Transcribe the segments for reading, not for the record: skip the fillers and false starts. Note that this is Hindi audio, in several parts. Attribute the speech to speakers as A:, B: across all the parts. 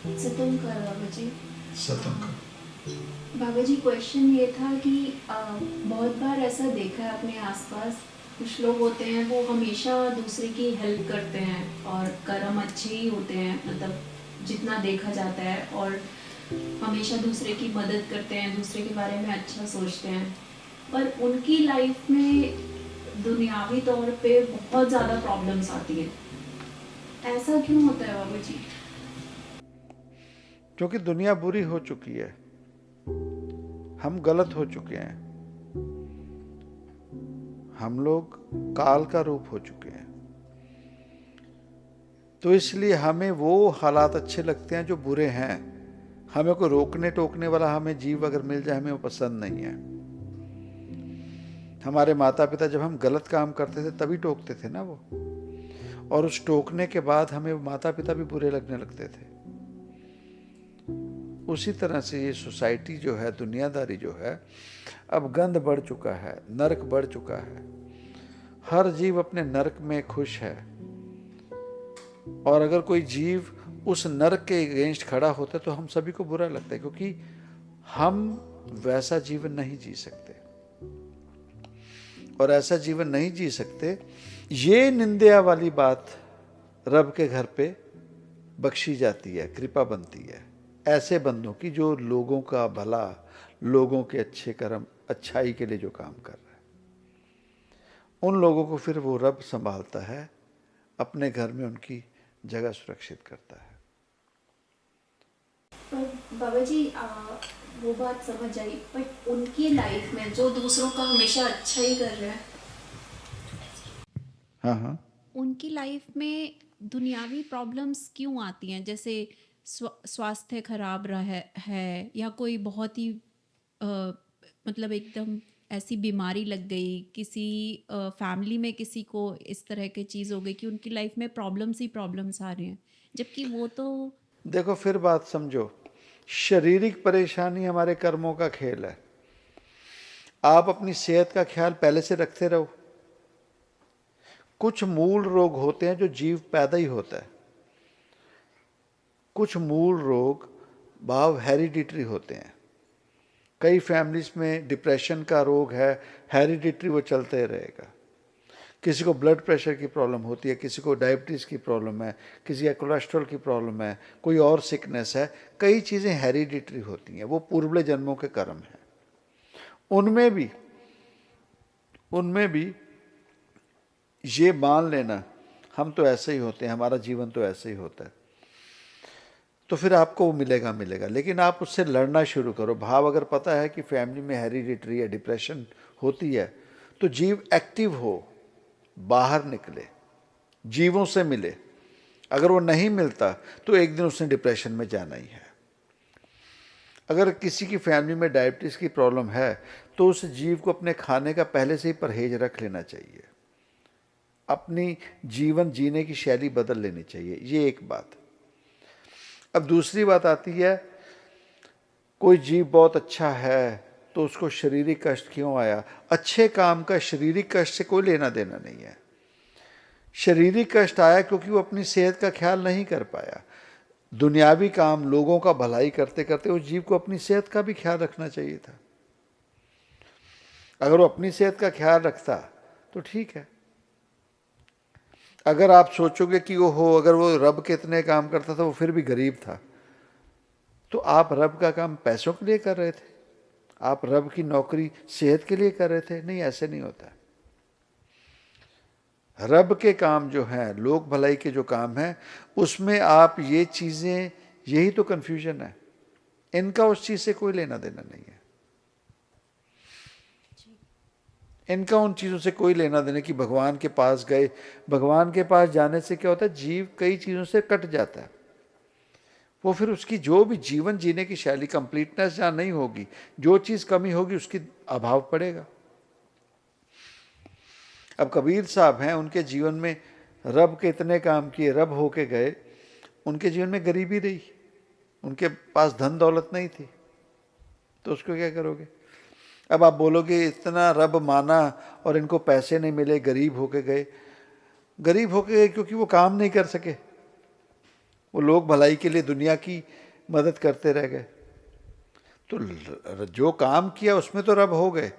A: सतुंकर बाबा जी।
B: सतंग।
A: बाबा जी क्वेश्चन ये था कि बहुत बार ऐसा देखा है अपने आसपास, कुछ लोग होते हैं वो हमेशा दूसरे की हेल्प करते हैं और कर्म अच्छे ही होते हैं, मतलब जितना देखा जाता है, और हमेशा दूसरे की मदद करते हैं, दूसरे के बारे में अच्छा सोचते हैं, पर उनकी लाइफ में दुनियावी तौर पे बहुत ज़्यादा प्रॉब्लम्स आती हैं। ऐसा क्यों होता है बाबा जी?
B: क्योंकि दुनिया बुरी हो चुकी है, हम गलत हो चुके हैं, हम लोग काल का रूप हो चुके हैं। तो इसलिए हमें वो हालात अच्छे लगते हैं जो बुरे हैं। हमें कोई रोकने टोकने वाला हमें जीव अगर मिल जाए, हमें वो पसंद नहीं है। हमारे माता पिता जब हम गलत काम करते थे तभी टोकते थे ना वो, और उस टोकने के बाद हमें माता पिता भी बुरे लगने लगते थे। उसी तरह से ये सोसाइटी जो है, दुनियादारी जो है, अब गंद बढ़ चुका है, नरक बढ़ चुका है। हर जीव अपने नरक में खुश है, और अगर कोई जीव उस नरक के अगेंस्ट खड़ा होता है तो हम सभी को बुरा लगता है, क्योंकि हम वैसा जीवन नहीं जी सकते, और ऐसा जीवन नहीं जी सकते। ये निंदा वाली बात रब के घर पे बख्शी जाती है, कृपा बनती है ऐसे बंदों की जो लोगों का भला, लोगों के अच्छे कर्म, अच्छाई के लिए जो काम कर रहे हैं। उन लोगों को फिर वो रब संभालता है, अपने घर में उनकी जगह सुरक्षित करता है।
A: पर बाबा जी वो बात समझ आई, बट उनकी लाइफ में जो दूसरों का हमेशा अच्छा ही कर रहे हैं,
B: हाँ हाँ।
A: उनकी लाइफ में दुनियावी प्रॉब्लम्स क्यों आती हैं? जैसे स्वास्थ्य खराब रहा है, या कोई बहुत ही अ, मतलब एकदम ऐसी बीमारी लग गई, किसी फैमिली में किसी को इस तरह की चीज़ हो गई कि उनकी लाइफ में प्रॉब्लम्स ही प्रॉब्लम्स आ रहे हैं, जबकि वो तो।
B: देखो फिर बात समझो, शारीरिक परेशानी हमारे कर्मों का खेल है। आप अपनी सेहत का ख्याल पहले से रखते रहो। कुछ मूल रोग होते हैं जो जीव पैदा ही होता है, कुछ मूल रोग भाव हेरिडिटरी होते हैं। कई फैमिलीज में डिप्रेशन का रोग है, हेरिडिटरी, वो चलते रहेगा। किसी को ब्लड प्रेशर की प्रॉब्लम होती है, किसी को डायबिटीज़ की प्रॉब्लम है, किसी का कोलेस्ट्रॉल की प्रॉब्लम है, कोई और सिकनेस है। कई चीज़ें हेरिडिटरी होती हैं, वो पूर्वले जन्मों के कर्म हैं। उनमें भी उनमें भी ये मान लेना हम तो ऐसे ही होते हैं, हमारा जीवन तो ऐसे ही होता है, तो फिर आपको वो मिलेगा मिलेगा। लेकिन आप उससे लड़ना शुरू करो। भाव अगर पता है कि फैमिली में हेरिडिटरी है, डिप्रेशन होती है, तो जीव एक्टिव हो, बाहर निकले, जीवों से मिले। अगर वो नहीं मिलता तो एक दिन उसने डिप्रेशन में जाना ही है। अगर किसी की फैमिली में डायबिटीज़ की प्रॉब्लम है तो उस जीव को अपने खाने का पहले से ही परहेज रख लेना चाहिए, अपनी जीवन जीने की शैली बदल लेनी चाहिए। ये एक बात। अब दूसरी बात आती है, कोई जीव बहुत अच्छा है तो उसको शारीरिक कष्ट क्यों आया? अच्छे काम का शारीरिक कष्ट से कोई लेना देना नहीं है। शारीरिक कष्ट आया क्योंकि वो अपनी सेहत का ख्याल नहीं कर पाया। दुनियावी काम, लोगों का भलाई करते करते उस जीव को अपनी सेहत का भी ख्याल रखना चाहिए था। अगर वो अपनी सेहत का ख्याल रखता तो ठीक है। अगर आप सोचोगे कि वो हो, अगर वो रब के इतने काम करता था वो फिर भी गरीब था, तो आप रब का काम पैसों के लिए कर रहे थे? आप रब की नौकरी सेहत के लिए कर रहे थे? नहीं, ऐसे नहीं होता। रब के काम जो हैं, लोक भलाई के जो काम हैं, उसमें आप ये चीज़ें, यही तो कन्फ्यूजन है। इनका उस चीज़ से कोई लेना देना नहीं है। इनका उन चीज़ों से कोई लेना देना कि भगवान के पास गए। भगवान के पास जाने से क्या होता है? जीव कई चीज़ों से कट जाता है। वो फिर उसकी जो भी जीवन जीने की शैली, कंप्लीटनेस जहाँ नहीं होगी, जो चीज़ कमी होगी उसकी अभाव पड़ेगा। अब कबीर साहब हैं, उनके जीवन में रब के इतने काम किए, रब होके गए, उनके जीवन में गरीबी रही, उनके पास धन दौलत नहीं थी, तो उसको क्या करोगे? अब आप बोलोगे इतना रब माना और इनको पैसे नहीं मिले, गरीब होके गए। गरीब होके गए क्योंकि वो काम नहीं कर सके। वो लोग भलाई के लिए दुनिया की मदद करते रह गए। तो जो काम किया उसमें तो रब हो गए,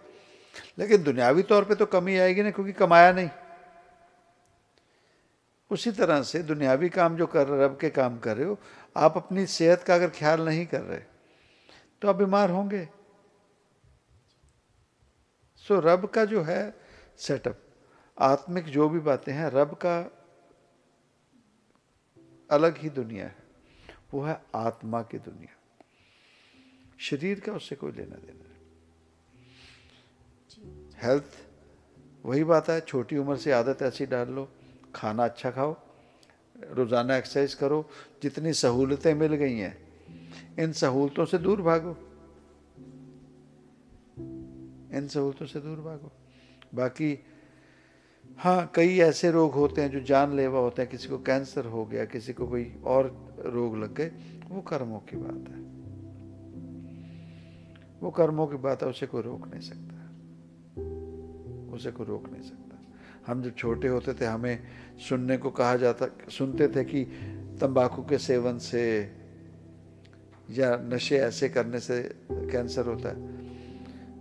B: लेकिन दुनियावी तौर पे तो कमी आएगी ना, क्योंकि कमाया नहीं। उसी तरह से दुनियावी काम जो कर रब के काम कर रहे हो, आप अपनी सेहत का अगर ख्याल नहीं कर रहे तो आप बीमार होंगे। सो रब का जो है सेटअप, आत्मिक जो भी बातें हैं, रब का अलग ही दुनिया है, वो है आत्मा की दुनिया। शरीर का उससे कोई लेना देना नहीं। हेल्थ वही बात है, छोटी उम्र से आदत ऐसी डाल लो, खाना अच्छा खाओ, रोज़ाना एक्सरसाइज करो, जितनी सहूलतें मिल गई हैं इन सहूलतों से दूर भागो, इन सहूलतों से दूर भागो। बाकी हाँ, कई ऐसे रोग होते हैं जो जानलेवा होते हैं, किसी को कैंसर हो गया, किसी को कोई और रोग लग गए, वो कर्मों की बात है, वो कर्मों की बात है, उसे कोई रोक नहीं सकता, उसे कोई रोक नहीं सकता। हम जब छोटे होते थे हमें सुनने को कहा जाता, सुनते थे कि तंबाकू के सेवन से या नशे ऐसे करने से कैंसर होता है।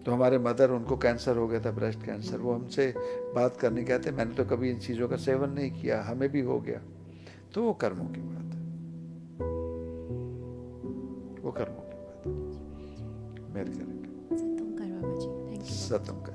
B: तो हमारे मदर, उनको कैंसर हो गया था, ब्रेस्ट कैंसर, वो हमसे बात करने कहते मैंने तो कभी इन चीज़ों का सेवन नहीं किया, हमें भी हो गया। तो वो कर्मों की बात है, वो कर्मों की बात है। मेहर करेंगे।
C: सतम कर बाबा जी, थैंक यू।
B: सतम कर।